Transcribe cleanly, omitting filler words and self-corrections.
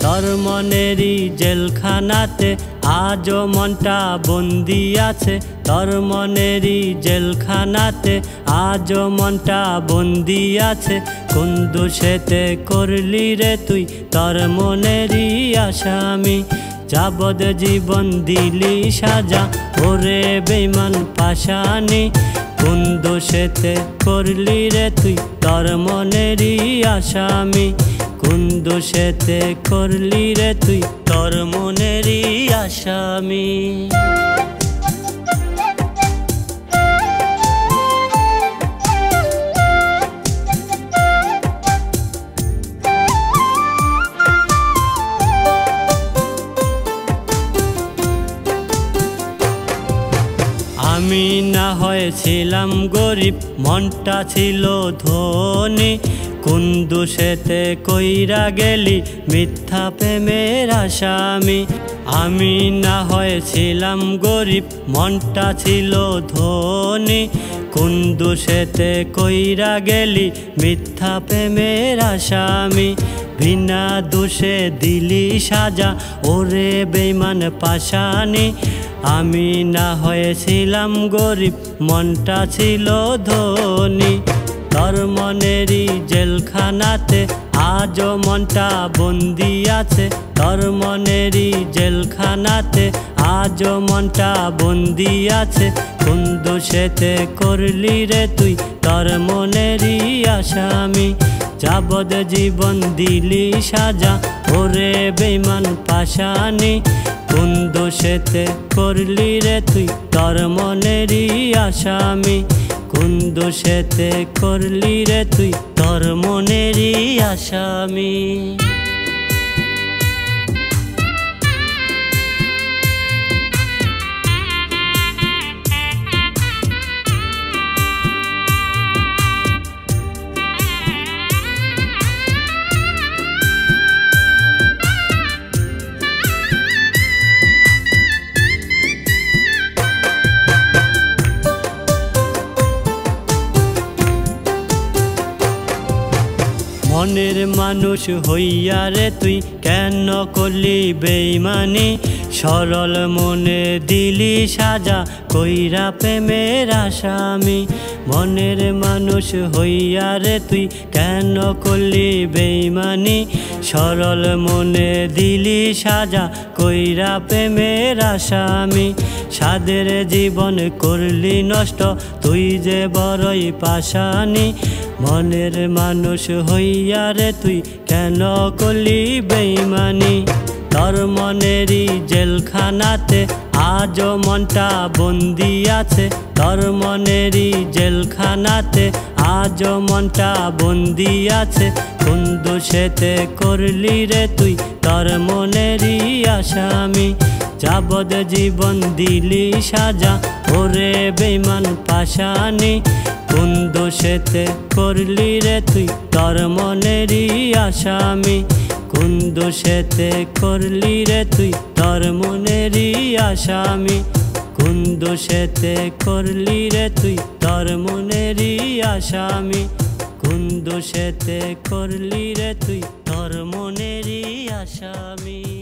তোর মনেরই জেলখানাতে আজও মনটা বন্দি আছে। তোর মনেরই জেলখানাতে আজও মনটা বন্দি আছে। কোন দোষেতে করলি রে তুই তোর মনেরই আসামি? যাবদ জীবন দিলি সাজা ওরে বেঈমান পাশানি। কোন দোষেতে করলি রে তুই তোর মনেরই আসামি? কোন দোষেতে করলি রে তুই তোর মনেরই আসামি? আমি না হয়েছিলাম গরিব, মনটা ছিল ধনী। কোন দোষেতে কইরা গেলি মিথ্যা প্রেমের আসামি? আমি না হয়েছিলাম গরিব, মনটা ছিল ধনী। কোন দোষেতে কইরা গেলি মিথ্যা প্রেমের আসামি? বিনা দোষে দিলি সাজা ওরে বেঈমান পাশানি। আমি না হয়েছিলাম গরিব, মনটা ছিল ধনী। তোর মনেরই জেলখানাতে আজও মনটা বন্দি আছে। তোর মনেরই জেলখানাতে আজও মনটা বন্দি আছে। কোন দোষেতে করলি রে তুই তোর মনেরই আসামি? যাবদ জীবন দিলি সাজা ওরে বেঈমান পাশানি। কোন দোষেতে করলি রে তুই তোর মনেরই আসামি? কোন দোষেতে করলি রে তুই তোর মনেরই আসামি? মনের মানুষ হইয়া রে তুই কেন করলি বেঈমানি? সরল মনে দিলি সাজা কইরা প্রেমের আসামি। মনের মানুষ হইয়া রে তুই কেন করলি বেঈমানি? সরল মনে দিলি সাজা কইরা প্রেমের আসামি। সাদের জীবন করলি নষ্ট তুই যে বড়ই পাশানি। মনের মানুষ হইয়া রে তুই কেন করলি বেঈমানি? তোর মনেরই জেলখানাতে আজও মনটা বন্দি আছে। তোর মনেরই জেলখানাতে আজও মনটা বন্দি আছে। কোন দোষেতে করলি রে তুই তোর মনেরই আসামি? যাবদ জীবন দিলি সাজা ওরে বেঈমান পাশানি। কোন দোষেতে করলি রে তুই তোর মনেরই আসামি? কোন দোষেতে করলি রে তুই তোর মনেরই আসামি? কোন দোষেতে করলি রে তুই তোর মনেরই আসামি? কোন দোষেতে করলি রে তুই তোর মনেরই আসামি?